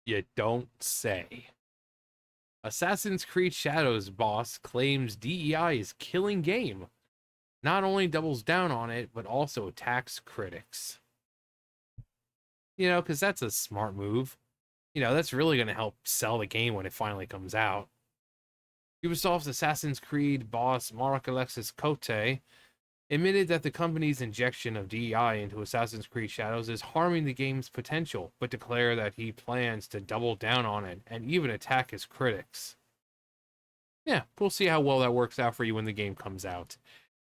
You don't say. Assassin's Creed Shadows boss claims DEI is killing game. Not only doubles down on it, but also attacks critics. Because that's a smart move. That's really going to help sell the game when it finally comes out. Ubisoft's Assassin's Creed boss Mark Alexis Cote admitted that the company's injection of DEI into Assassin's Creed Shadows is harming the game's potential, but declared that he plans to double down on it and even attack his critics. Yeah, we'll see how well that works out for you when the game comes out.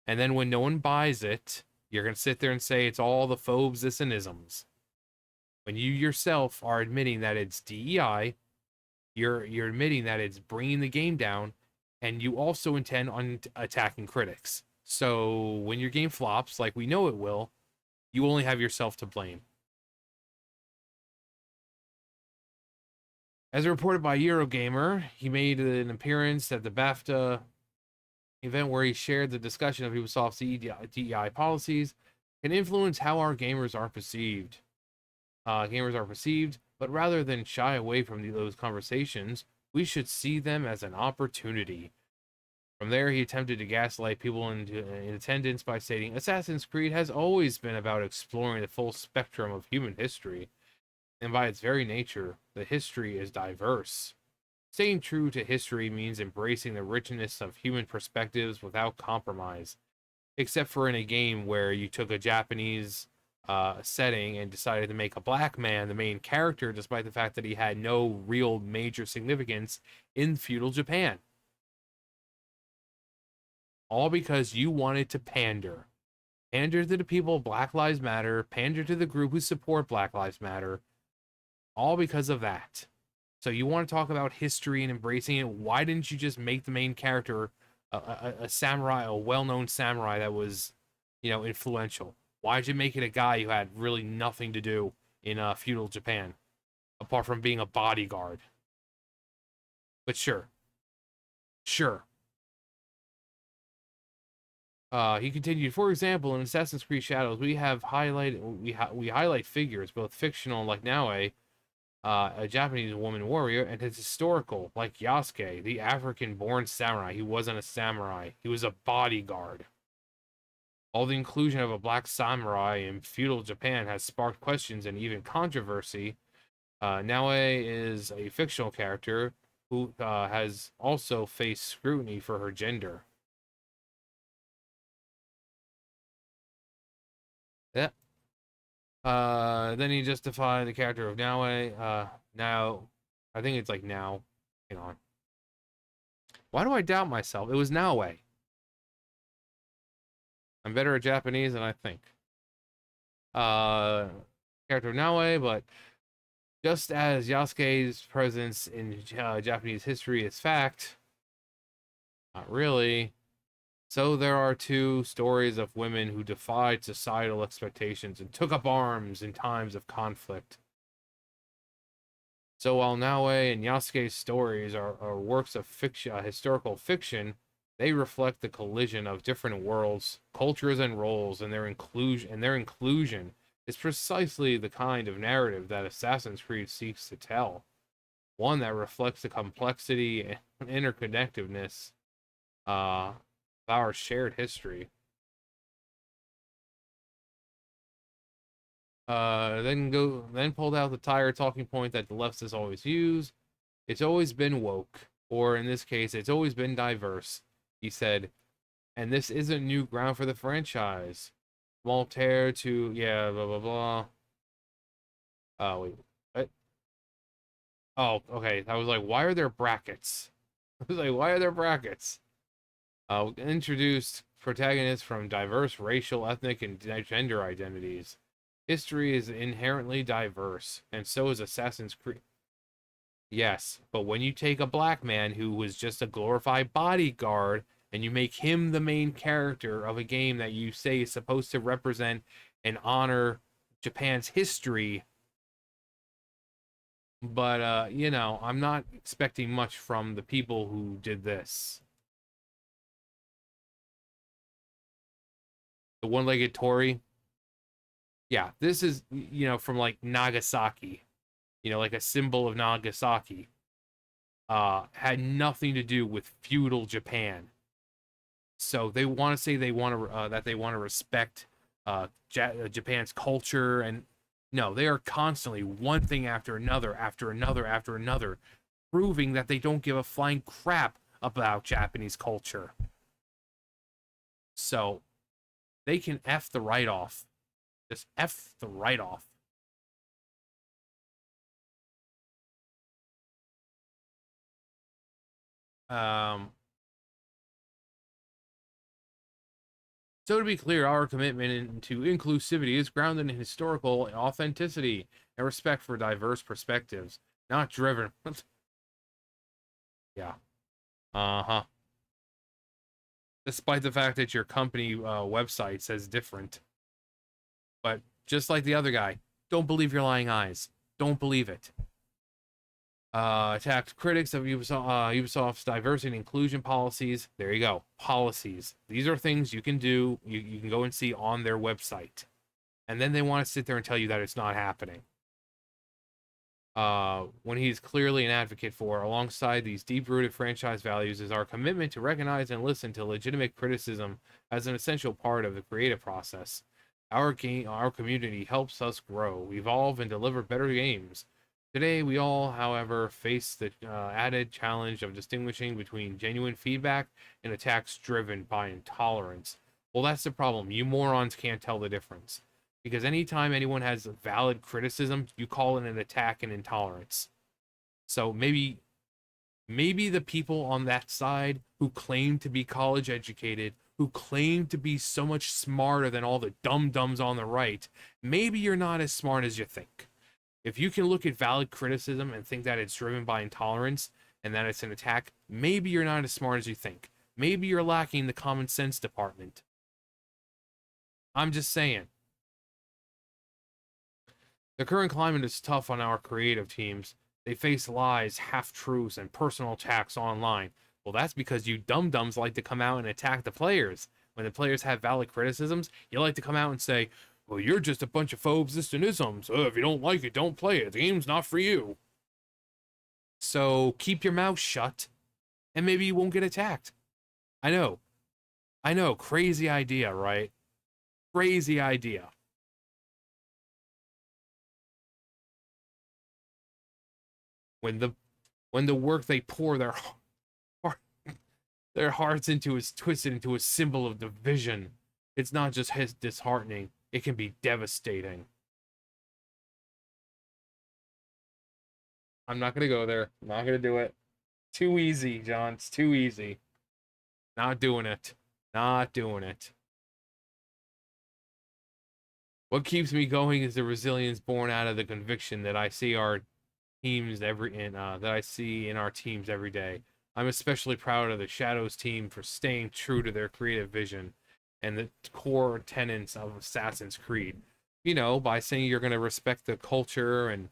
And then when no one buys it, you're going to sit there and say it's all the phobes, this, and isms. When you yourself are admitting that it's DEI, you're admitting that it's bringing the game down, and you also intend on attacking critics. So when your game flops, like we know it will, you only have yourself to blame. As reported by Eurogamer, he made an appearance at the BAFTA event where he shared the discussion of Ubisoft's DEI policies can influence how our gamers are perceived. But rather than shy away from those conversations, we should see them as an opportunity. From there, he attempted to gaslight people in attendance by stating, Assassin's Creed has always been about exploring the full spectrum of human history, and by its very nature, the history is diverse. Staying true to history means embracing the richness of human perspectives without compromise, except for in a game where you took a Japanese setting and decided to make a black man the main character, despite the fact that he had no real major significance in feudal Japan. All because you wanted to pander. Pander to the people of Black Lives Matter, pander to the group who support Black Lives Matter, all because of that. So you want to talk about history and embracing it? Why didn't you just make the main character a samurai, a well-known samurai that was, influential? Why'd you make it a guy who had really nothing to do in feudal Japan, apart from being a bodyguard? But sure, sure. He continued, for example, in Assassin's Creed Shadows, we highlight figures, both fictional like Naoe, a Japanese woman warrior, and his historical, like Yasuke, the African-born samurai. He wasn't a samurai. He was a bodyguard. All the inclusion of a black samurai in feudal Japan has sparked questions and even controversy. Naoe is a fictional character who has also faced scrutiny for her gender. Yeah. Then he justified the character of Naoe. Now, I think it's like now. Hang on. Why do I doubt myself? It was Naoe. I'm better at Japanese than I think. Uh, Character of Naoe, but just as Yasuke's presence in Japanese history is fact, not really. So there are two stories of women who defied societal expectations and took up arms in times of conflict. So while Naoe and Yasuke's stories are works of fiction, historical fiction, they reflect the collision of different worlds, cultures, and roles, and their inclusion is precisely the kind of narrative that Assassin's Creed seeks to tell. One that reflects the complexity and interconnectedness of our shared history. Then pulled out the tire talking point that the leftists always use. It's always been woke, or in this case, it's always been diverse. He said, and this isn't new ground for the franchise. Voltaire to yeah, blah blah blah. Oh wait, what? Oh, okay. I was like, why are there brackets? I was like, why are there brackets? Introduced protagonists from diverse racial, ethnic, and gender identities. History is inherently diverse, and so is Assassin's Creed. Yes, but when you take a black man who was just a glorified bodyguard and you make him the main character of a game that you say is supposed to represent and honor Japan's history, but I'm not expecting much from the people who did this. The one-legged Tory. Yeah, this is from like Nagasaki. like a symbol of Nagasaki, had nothing to do with feudal Japan. So they want to say they want to that they want to respect Japan's culture, and no, they are constantly one thing after another, after another, after another, proving that they don't give a flying crap about Japanese culture. So they can F the write off. Just F the write off. Um, so to be clear, our commitment to inclusivity is grounded in historical authenticity and respect for diverse perspectives, not driven. Yeah. Uh-huh. Despite the fact that your company website says different. But just like the other guy, don't believe your lying eyes. Don't believe it. Attacked critics of Ubisoft's diversity and inclusion policies. There you go. Policies. These are things you can do. You can go and see on their website. And then they want to sit there and tell you that it's not happening. When he's clearly an advocate for, alongside these deep-rooted franchise values, is our commitment to recognize and listen to legitimate criticism as an essential part of the creative process. Our community helps us grow, evolve, and deliver better games. Today, we all, however, face the added challenge of distinguishing between genuine feedback and attacks driven by intolerance. Well, that's the problem. You morons can't tell the difference. Because anytime anyone has valid criticism, you call it an attack and intolerance. So maybe the people on that side who claim to be college educated, who claim to be so much smarter than all the dum-dums on the right, maybe you're not as smart as you think. If you can look at valid criticism and think that it's driven by intolerance and that it's an attack, maybe you're not as smart as you think. Maybe you're lacking the common sense department. I'm just saying. The current climate is tough on our creative teams. They face lies, half-truths, and personal attacks online. Well, that's because you dum-dums like to come out and attack the players. When the players have valid criticisms, you like to come out and say, well, you're just a bunch of phobes and isms. If you don't like it, don't play it. The game's not for you. So keep your mouth shut, and maybe you won't get attacked. I know. I know. Crazy idea, right? Crazy idea. When the work they pour their hearts into is twisted into a symbol of division, it's not just disheartening, it can be devastating. I'm not gonna go there. I'm not gonna do it. Too easy, John. It's too easy. Not doing it. Not doing it. What keeps me going is the resilience born out of the conviction that I see our teams that I see in our teams every day. I'm especially proud of the Shadows team for staying true to their creative vision and the core tenets of Assassin's Creed. By saying you're going to respect the culture and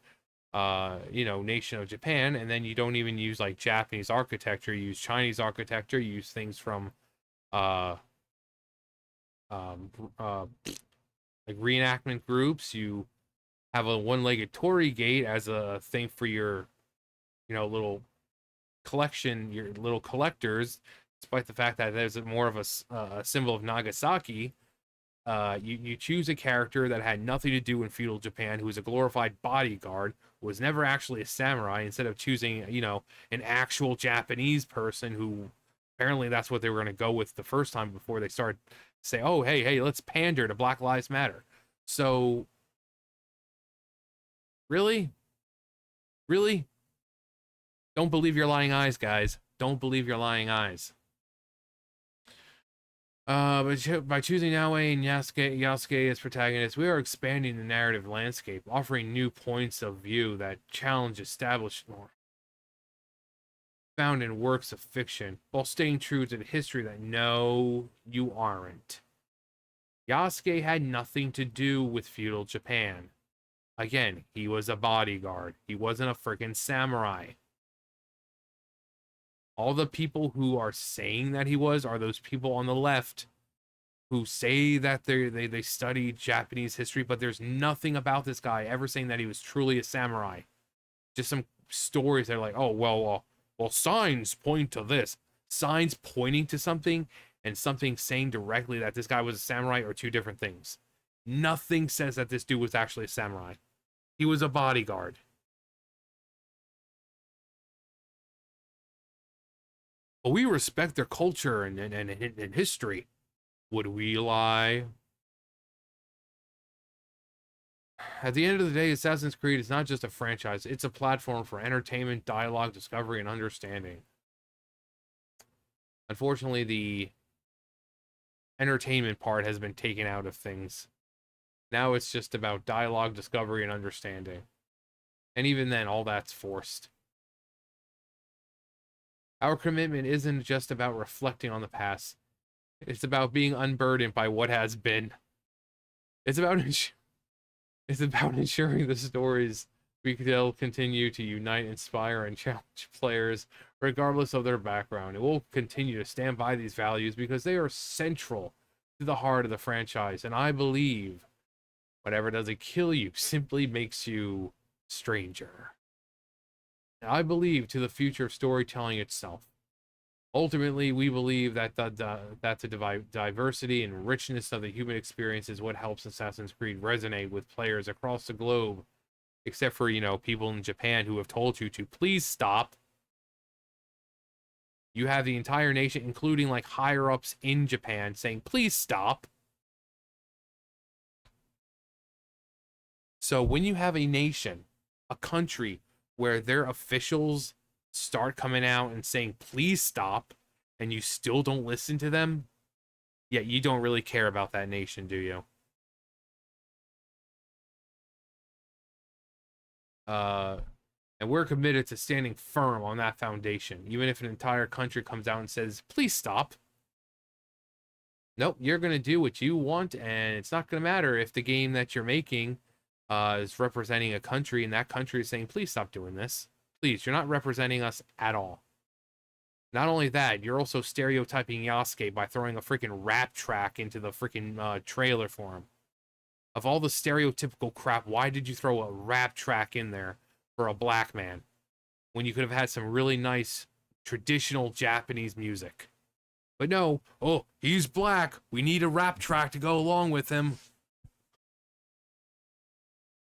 nation of Japan, and then you don't even use like Japanese architecture, you use Chinese architecture, you use things from uh um like reenactment groups, you have a one-legged torii gate as a thing for your little collection, your little collectors, despite the fact that there's more of a symbol of Nagasaki. You choose a character that had nothing to do in feudal Japan, who was a glorified bodyguard, was never actually a samurai, instead of choosing, an actual Japanese person who apparently that's what they were going to go with the first time before they started to say, oh, hey, let's pander to Black Lives Matter. So, really? Really? Don't believe your lying eyes, guys. Don't believe your lying eyes. But by choosing Naoe and Yasuke as protagonists, we are expanding the narrative landscape, offering new points of view that challenge established norms found in works of fiction, while staying true to the history that no, you aren't. Yasuke had nothing to do with feudal Japan. Again, he was a bodyguard. He wasn't a freaking samurai. All the people who are saying that he was are those people on the left who say that they study Japanese history, but there's nothing about this guy ever saying that he was truly a samurai. Just some stories that are like, oh, well, signs point to this. Signs pointing to something and something saying directly that this guy was a samurai are two different things. Nothing says that this dude was actually a samurai. He was a bodyguard. But we respect their culture and history. Would we lie? At the end of the day, Assassin's Creed is not just a franchise, it's a platform for entertainment, dialogue, discovery, and understanding. Unfortunately, the entertainment part has been taken out of things. Now it's just about dialogue, discovery, and understanding. And even then, all that's forced. Our commitment isn't just about reflecting on the past. It's about being unburdened by what has been. It's about ensuring the stories we will continue to unite, inspire, and challenge players, regardless of their background. It will continue to stand by these values because they are central to the heart of the franchise. And I believe whatever doesn't kill you simply makes you stranger. I believe to the future of storytelling itself. Ultimately, we believe that the diversity and richness of the human experience is what helps Assassin's Creed resonate with players across the globe, except for, people in Japan who have told you to please stop. You have the entire nation, including like higher ups in Japan, saying please stop. So when you have a nation, a country, where their officials start coming out and saying, please stop, and you still don't listen to them, yet you don't really care about that nation, do you? And we're committed to standing firm on that foundation, even if an entire country comes out and says, please stop. Nope, you're going to do what you want, and it's not going to matter if the game that you're making is representing a country, and that country is saying, please stop doing this. Please, you're not representing us at all. Not only that, you're also stereotyping Yasuke by throwing a freaking rap track into the freaking trailer for him. Of all the stereotypical crap, why did you throw a rap track in there for a black man when you could have had some really nice traditional Japanese music? But no, oh, he's black. We need a rap track to go along with him.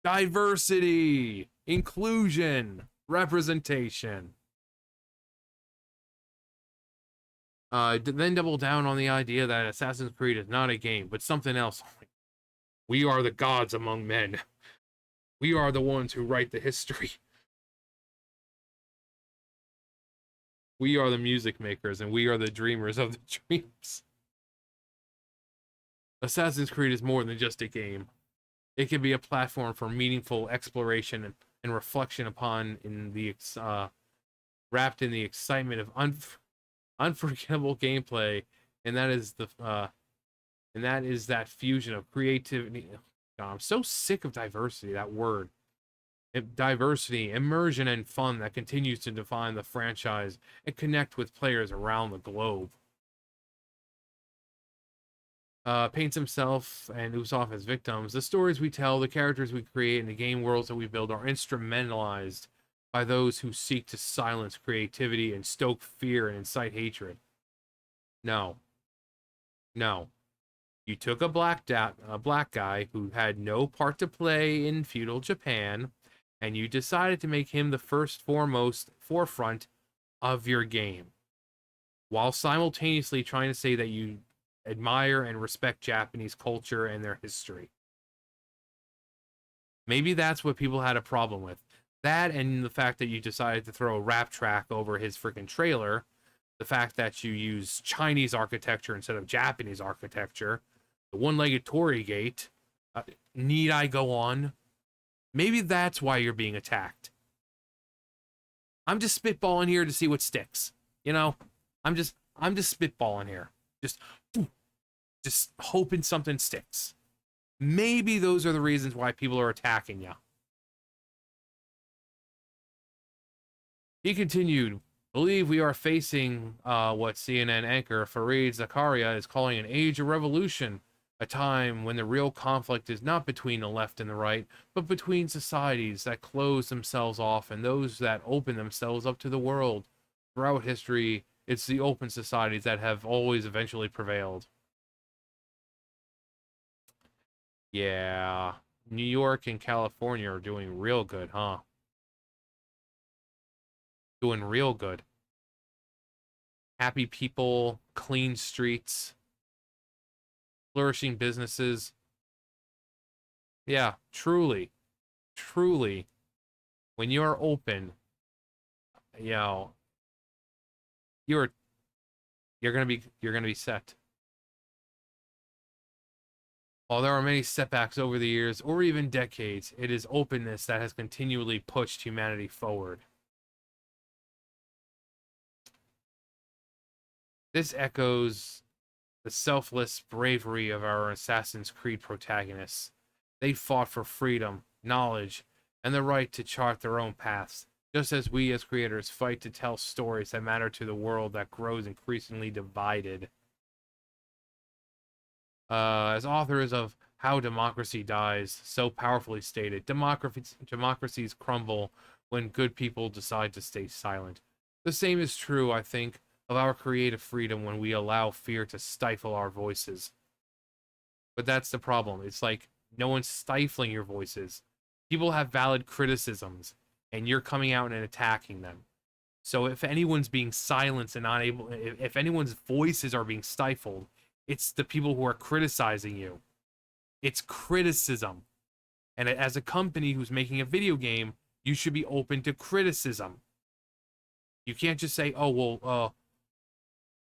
Diversity, inclusion, representation. Then double down on the idea that Assassin's Creed is not a game, but something else. We are the gods among men. We are the ones who write the history. We are the music makers, and we are the dreamers of the dreams. Assassin's Creed is more than just a game. It can be a platform for meaningful exploration and reflection upon wrapped in the excitement of unforgettable gameplay, and that is that fusion of creativity. God, I'm so sick of diversity, that word. Diversity, immersion, and fun that continues to define the franchise and connect with players around the globe. Paints himself and Usopp as victims. The stories we tell, the characters we create, and the game worlds that we build are instrumentalized by those who seek to silence creativity and stoke fear and incite hatred. No. No. You took a black guy who had no part to play in feudal Japan, and you decided to make him the forefront of your game, while simultaneously trying to say that you admire and respect Japanese culture and their history. Maybe that's what people had a problem with. That, and the fact that you decided to throw a rap track over his freaking trailer, the fact that you use Chinese architecture instead of Japanese architecture, the one-legged Torii gate, need I go on? Maybe that's why you're being attacked. I'm just spitballing here to see what sticks. I'm just spitballing here. Just hoping something sticks. Maybe those are the reasons why people are attacking you. He continued, believe we are facing what CNN anchor Fareed Zakaria is calling an age of revolution. A time when the real conflict is not between the left and the right, but between societies that close themselves off and those that open themselves up to the world. Throughout history, it's the open societies that have always eventually prevailed. Yeah, New York and California are doing real good, huh? Doing real good. Happy people, clean streets, flourishing businesses. Yeah, truly, truly, when you're open, you know, you're you're gonna be set. While there are many setbacks over the years, or even decades, it is openness that has continually pushed humanity forward. This echoes the selfless bravery of our Assassin's Creed protagonists. They fought for freedom, knowledge, and the right to chart their own paths, just as we as creators fight to tell stories that matter to the world that grows increasingly divided. As authors of How Democracy Dies so powerfully stated, democracies crumble when good people decide to stay silent. The same is true, I think, of our creative freedom when we allow fear to stifle our voices. But that's the problem. It's like no one's stifling your voices. People have valid criticisms, and you're coming out and attacking them. So if anyone's being silenced and not able, if anyone's voices are being stifled, it's the people who are criticizing you. It's criticism. And as a company who's making a video game, you should be open to criticism. You can't just say, "Oh well,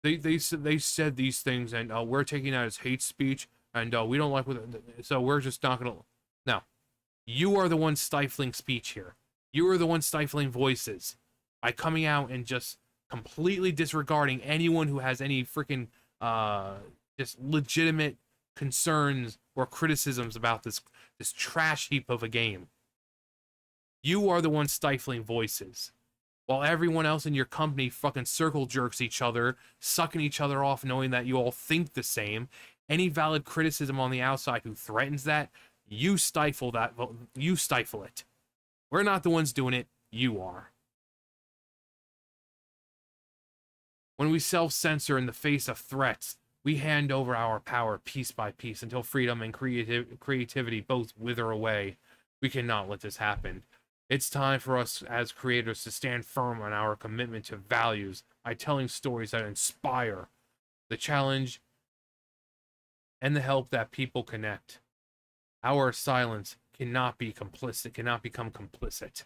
they said these things, and we're taking that as hate speech, and we don't like what, so we're just not gonna." No, you are the one stifling speech here. You are the one stifling voices by coming out and just completely disregarding anyone who has any freaking just legitimate concerns or criticisms about this trash heap of a game. You are the one stifling voices. While everyone else in your company fucking circle jerks each other, sucking each other off, knowing that you all think the same. Any valid criticism on the outside who threatens that, you stifle that. You stifle it. We're not the ones doing it. You are. When we self-censor in the face of threats, we hand over our power piece by piece until freedom and creativity both wither away. We cannot let this happen. It's time for us as creators to stand firm on our commitment to values by telling stories that inspire, the challenge, and the help that people connect. Our silence cannot be complicit, cannot become complicit.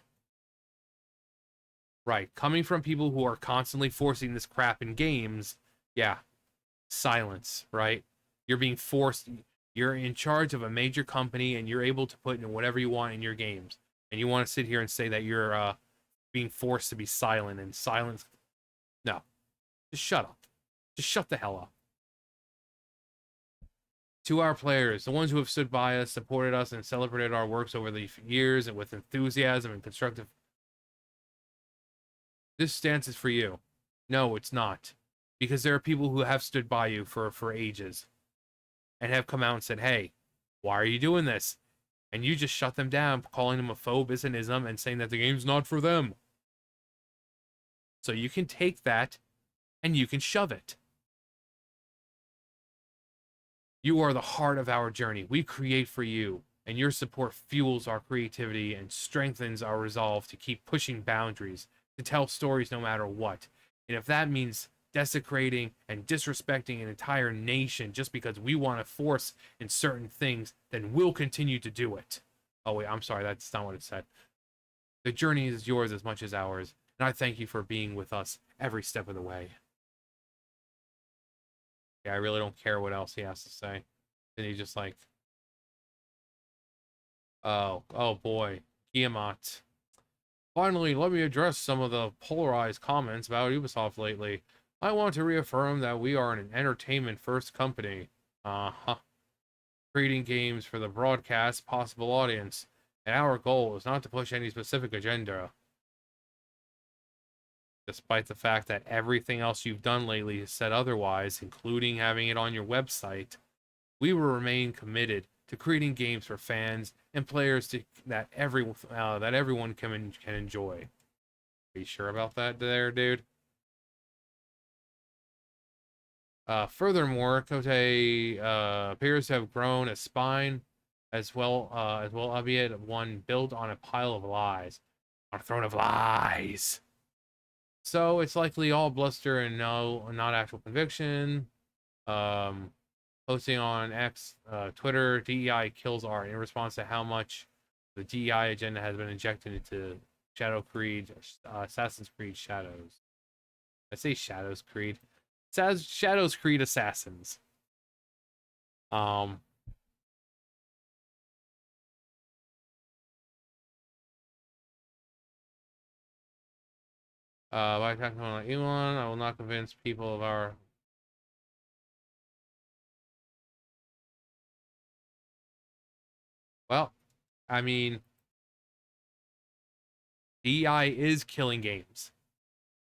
Right, coming from people who are constantly forcing this crap in games, yeah, silence, right? You're being forced, you're in charge of a major company and you're able to put in whatever you want in your games. And you want to sit here and say that you're being forced to be silent and silence. No, just shut up. Just shut the hell up. To our players, the ones who have stood by us, supported us, and celebrated our works over the years and with enthusiasm and constructive. This stance is for you. No, it's not. Because there are people who have stood by you for ages and have come out and said, hey, why are you doing this? And you just shut them down, calling them a phobe, an ism, and saying that the game's not for them. So you can take that and you can shove it. You are the heart of our journey. We create for you, and your support fuels our creativity and strengthens our resolve to keep pushing boundaries, to tell stories no matter what. And if that means desecrating and disrespecting an entire nation just because we want to force in certain things, then we'll continue to do it. Oh, wait, I'm sorry, that's not what it said. The journey is yours as much as ours, and I thank you for being with us every step of the way. Yeah, I really don't care what else he has to say. Then he just like, oh boy, Guillemot. Finally, let me address some of the polarized comments about Ubisoft lately. I want to reaffirm that we are an entertainment-first company. Uh-huh. Creating games for the broadcast possible audience, and our goal is not to push any specific agenda. Despite the fact that everything else you've done lately has said otherwise, including having it on your website, we will remain committed to creating games for fans and players that everyone can enjoy. Are you sure about that there, dude? Furthermore, Kote appears to have grown a spine as well, albeit one built on a pile of lies, on a throne of lies. So it's likely all bluster and not actual conviction. Um, Posting on X, Twitter, DEI kills art in response to how much the DEI agenda has been injected into Assassin's Creed Shadows. I say Shadows Creed. It says Shadows Creed Assassins. Um, by talking about Elon, I will not convince people of our. Well, I mean, DEI is killing games.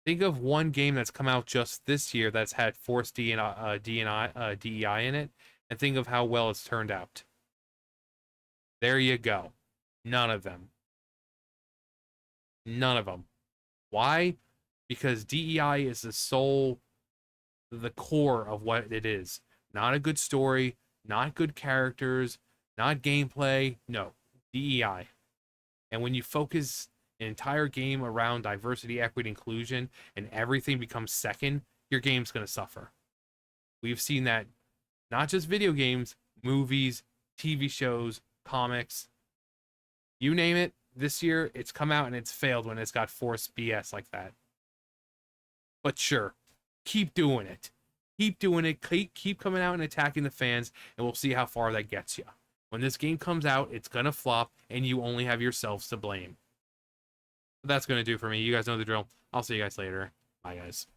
Think of one game that's come out just this year that's had forced DEI in it, and think of how well it's turned out. There you go. None of them. None of them. Why? Because DEI is the core of what it is. Not a good story, not good characters, not gameplay. No, DEI. And when you focus an entire game around diversity, equity, inclusion, and everything becomes second, your game's going to suffer. We've seen that not just video games, movies, TV shows, comics, you name it. This year, it's come out and it's failed when it's got forced BS like that. But sure, keep doing it. Keep doing it. Keep coming out and attacking the fans, and we'll see how far that gets you. When this game comes out, it's going to flop, and you only have yourselves to blame. But that's going to do for me. You guys know the drill. I'll see you guys later. Bye, guys.